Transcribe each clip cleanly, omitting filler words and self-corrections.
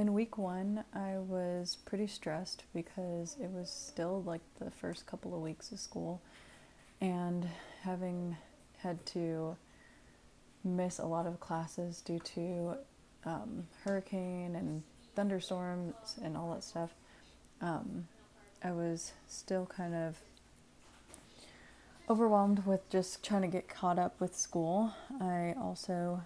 In week one, I was pretty stressed because it was still like the first couple of weeks of school, and having had to miss a lot of classes due to hurricane and thunderstorms and all that stuff, I was still kind of overwhelmed with just trying to get caught up with school. I also,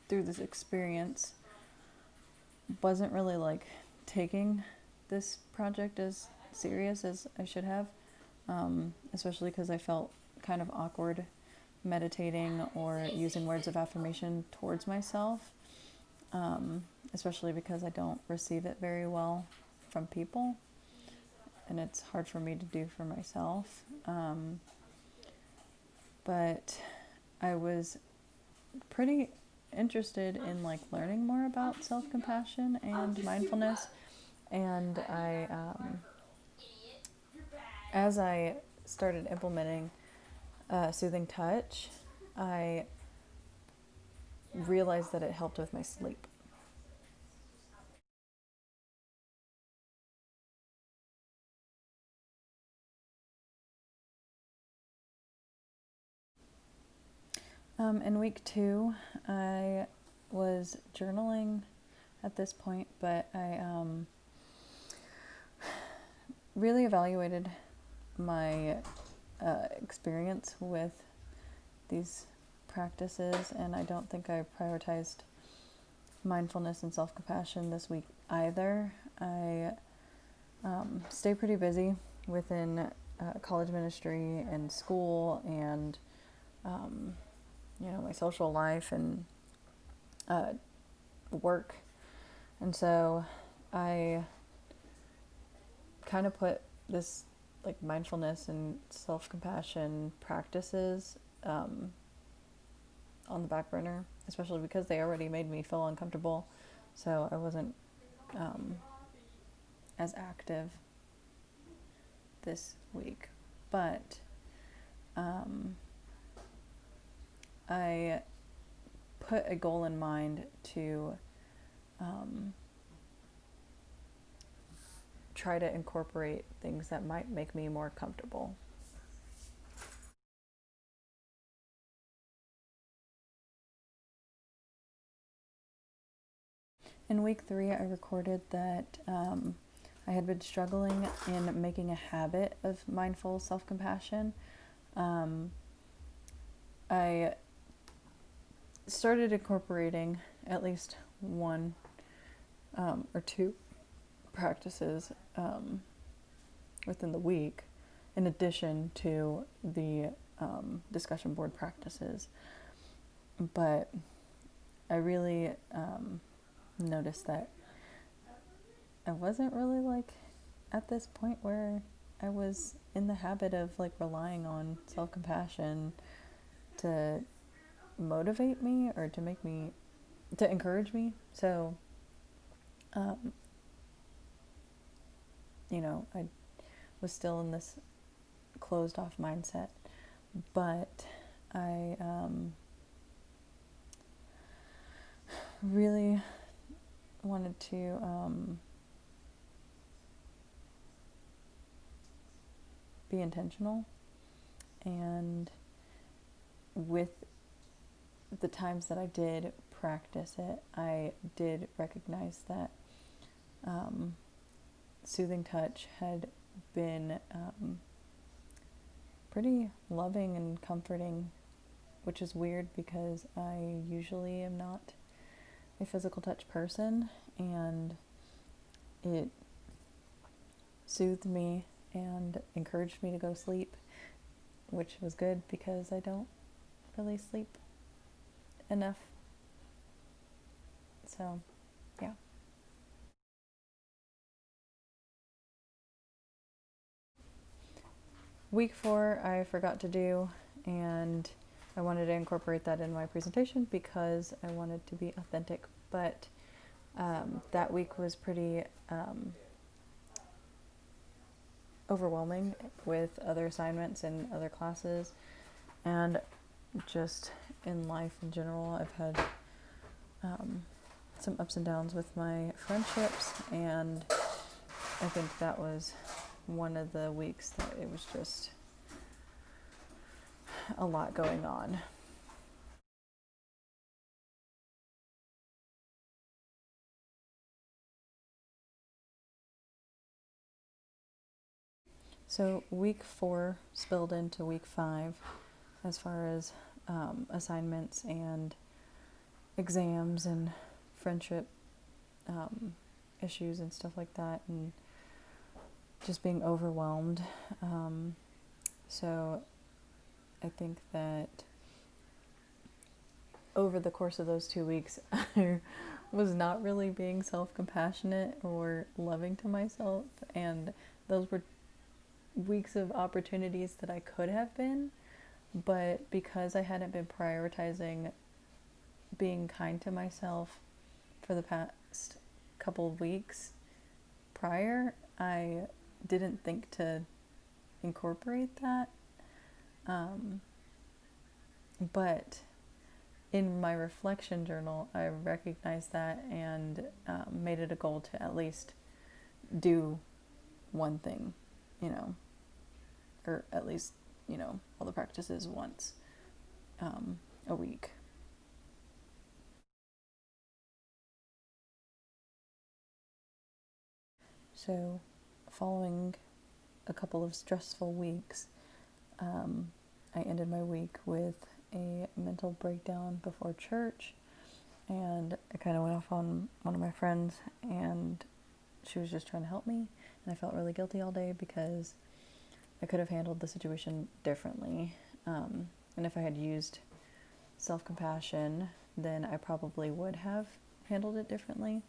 through this experience, wasn't really like taking this project as serious as I should have, especially because I felt kind of awkward meditating or using words of affirmation towards myself, especially because I don't receive it very well from people, and it's hard for me to do for myself. But I was pretty interested in like learning more about self-compassion and mindfulness, and as I started implementing soothing touch, I realized that it helped with my sleep. In week two, I was journaling at this point, but I really evaluated my experience with these practices, and I don't think I prioritized mindfulness and self-compassion this week either. I stay pretty busy within college ministry and school and my social life and work, and so I kind of put this like mindfulness and self-compassion practices on the back burner, especially because they already made me feel uncomfortable, so I wasn't as active this week. But I put a goal in mind to try to incorporate things that might make me more comfortable. In week three, I recorded that I had been struggling in making a habit of mindful self-compassion. I started incorporating at least one or two practices within the week, in addition to the discussion board practices. But I really noticed that I wasn't really like at this point where I was in the habit of like relying on self-compassion to motivate me or to encourage me. So I was still in this closed off mindset, but I really wanted to be intentional, and with the times that I did practice it, I did recognize that soothing touch had been pretty loving and comforting, which is weird because I usually am not a physical touch person, and it soothed me and encouraged me to go sleep, which was good because I don't really sleep enough. So, yeah. Week four, I forgot to do, and I wanted to incorporate that in my presentation because I wanted to be authentic, but that week was pretty overwhelming with other assignments and other classes, and just in life in general, I've had some ups and downs with my friendships, and I think that was one of the weeks that it was just a lot going on. So week 4 spilled into week 5 as far as assignments and exams and friendship issues and stuff like that, and just being overwhelmed. So I think that over the course of those 2 weeks, I was not really being self-compassionate or loving to myself, and those were weeks of opportunities that I could have been, but because I hadn't been prioritizing being kind to myself for the past couple of weeks prior, I didn't think to incorporate that. But in my reflection journal, I recognized that and made it a goal to at least do one thing, or at least, all the practices once a week. So, following a couple of stressful weeks, I ended my week with a mental breakdown before church, and I kind of went off on one of my friends, and she was just trying to help me, and I felt really guilty all day because I could have handled the situation differently. And if I had used self-compassion, then I probably would have handled it differently.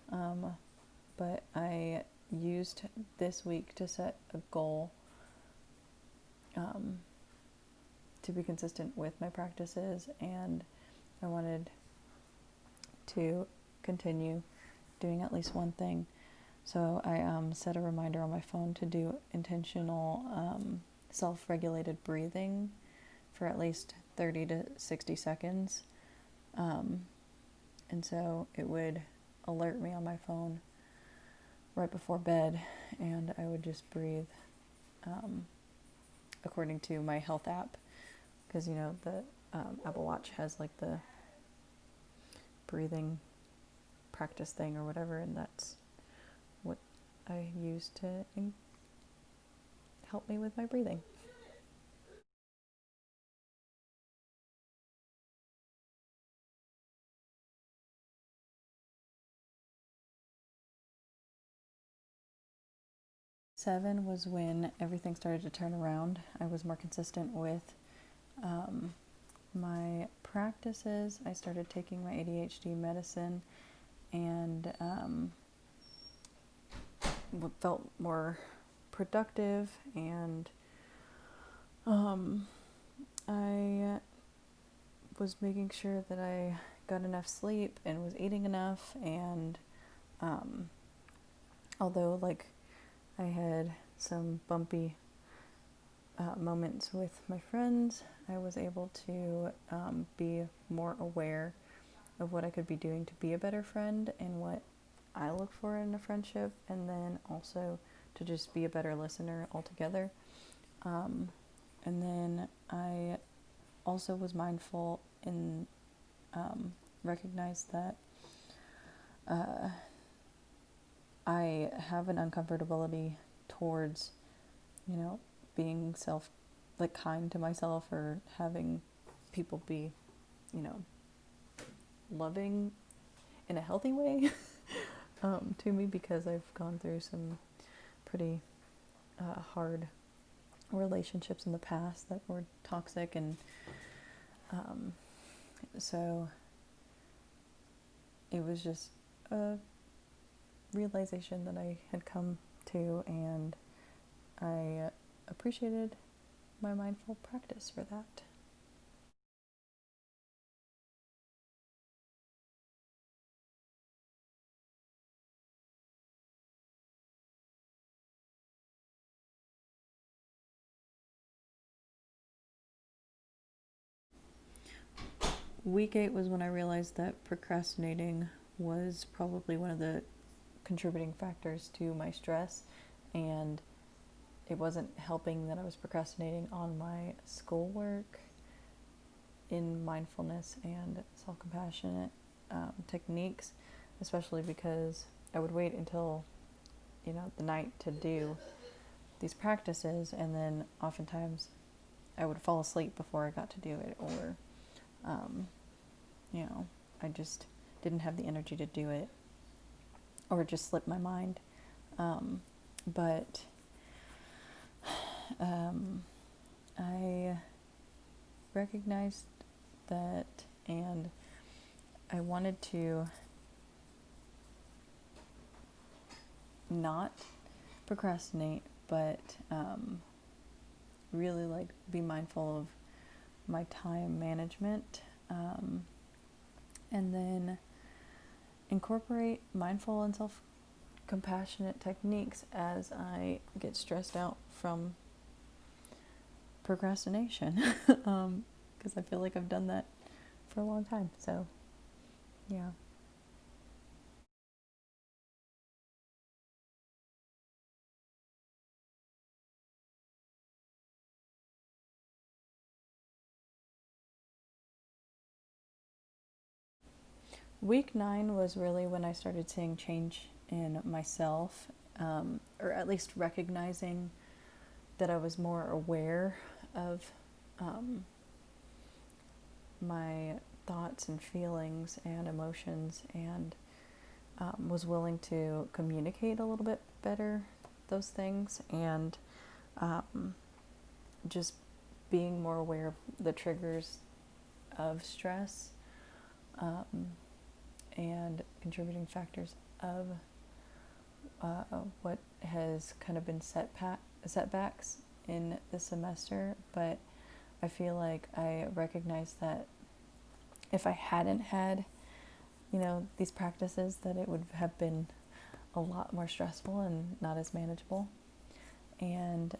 But I used this week to set a goal to be consistent with my practices, and I wanted to continue doing at least one thing. So I set a reminder on my phone to do intentional self-regulated breathing for at least 30 to 60 seconds. And so it would alert me on my phone right before bed, and I would just breathe according to my health app, because the Apple Watch has like the breathing practice thing or whatever, and that's what I use to help me with my breathing. Seven was when everything started to turn around. I was more consistent with my practices. I started taking my ADHD medicine, and felt more productive, and I was making sure that I got enough sleep and was eating enough, and although I had some bumpy moments with my friends, I was able to be more aware of what I could be doing to be a better friend and what I look for in a friendship, and then also to just be a better listener altogether. And then I also was mindful and recognized that I have an uncomfortability towards, being kind to myself, or having people be, loving in a healthy way to me, because I've gone through some pretty hard relationships in the past that were toxic, and so it was just a realization that I had come to, and I appreciated my mindful practice for that. week 8 was when I realized that procrastinating was probably one of the contributing factors to my stress, and it wasn't helping that I was procrastinating on my schoolwork in mindfulness and self-compassionate techniques, especially because I would wait until the night to do these practices, and then oftentimes I would fall asleep before I got to do it, or I just didn't have the energy to do it, or it just slipped my mind. But I recognized that, and I wanted to not procrastinate, but really be mindful of my time management, and then incorporate mindful and self-compassionate techniques as I get stressed out from procrastination, because I feel like I've done that for a long time. So, yeah. Week 9 was really when I started seeing change in myself, or at least recognizing that I was more aware of my thoughts and feelings and emotions, and was willing to communicate a little bit better those things, and just being more aware of the triggers of stress, and contributing factors of what has kind of been setbacks in the semester. But I feel like I recognize that if I hadn't had, these practices, that it would have been a lot more stressful and not as manageable. And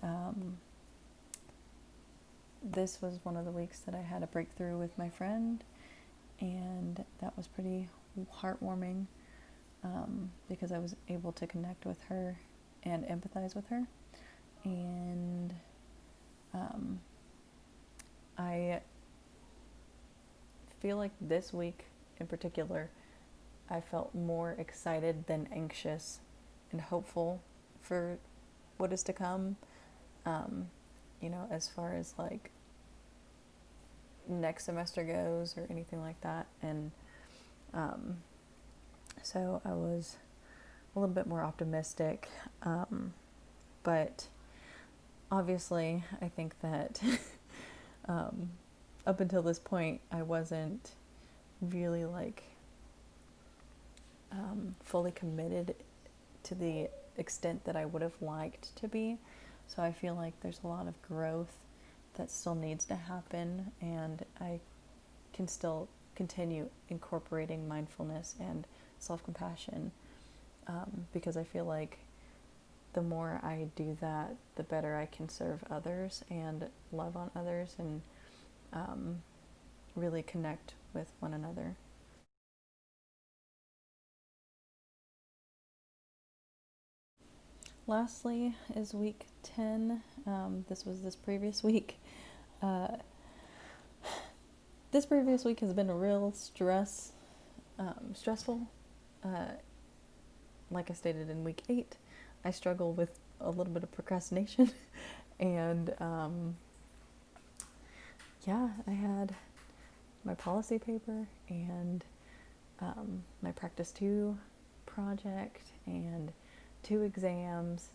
this was one of the weeks that I had a breakthrough with my friend, and that was pretty heartwarming, because I was able to connect with her and empathize with her. And I feel like this week in particular, I felt more excited than anxious and hopeful for what is to come, as far as next semester goes or anything like that. And so I was a little bit more optimistic, but obviously I think that up until this point I wasn't really fully committed to the extent that I would have liked to be. So I feel like there's a lot of growth that still needs to happen, and I can still continue incorporating mindfulness and self-compassion, because I feel like the more I do that, the better I can serve others and love on others, and really connect with one another. Lastly is week 10. This was this previous week. This previous week has been a real stressful. Like I stated in week 8, I struggle with a little bit of procrastination. And I had my policy paper and my practice 2 project and 2 exams,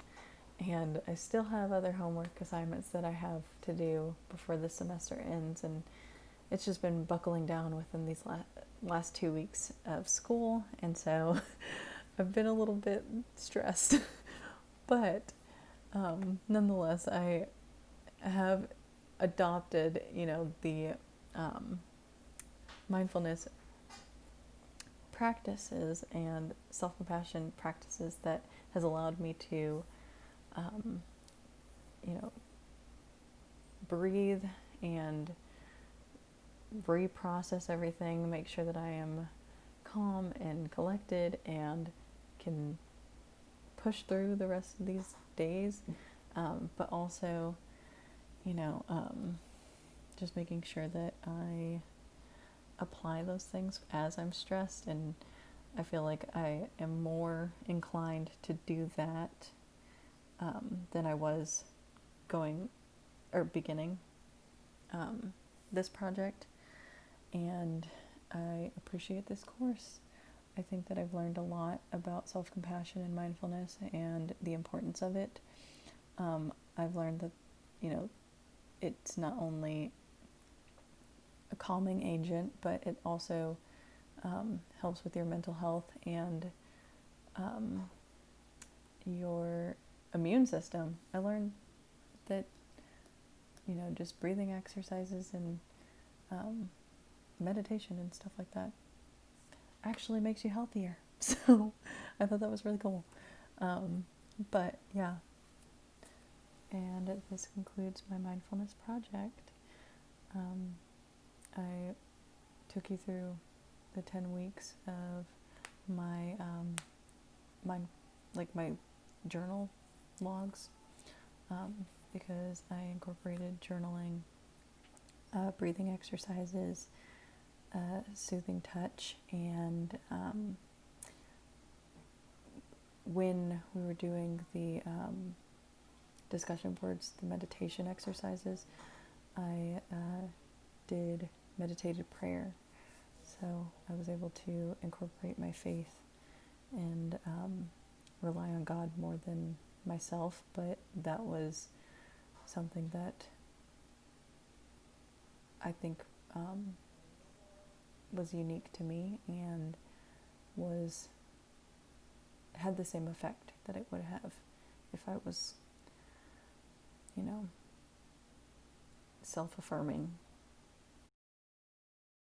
and I still have other homework assignments that I have to do before the semester ends, and it's just been buckling down within these last 2 weeks of school, and so I've been a little bit stressed. But nonetheless, I have adopted, the mindfulness practices and self-compassion practices that has allowed me to, breathe and reprocess everything, make sure that I am calm and collected and can push through the rest of these days. But also, you know, just making sure that I apply those things as I'm stressed, and I feel like I am more inclined to do that than I was beginning this project. And I appreciate this course. I think that I've learned a lot about self-compassion and mindfulness and the importance of it. I've learned that, you know, it's not only a calming agent, but it also helps with your mental health and your immune system. I learned that, you know, just breathing exercises and meditation and stuff like that actually makes you healthier. So I thought that was really cool. But yeah. And this concludes my mindfulness project. I took you through the 10 weeks of my my journal logs, because I incorporated journaling, breathing exercises, soothing touch, and when we were doing the discussion boards, the meditation exercises, I did meditated prayer. So I was able to incorporate my faith and rely on God more than myself, but that was something that I think was unique to me and had the same effect that it would have if I was, you know, self-affirming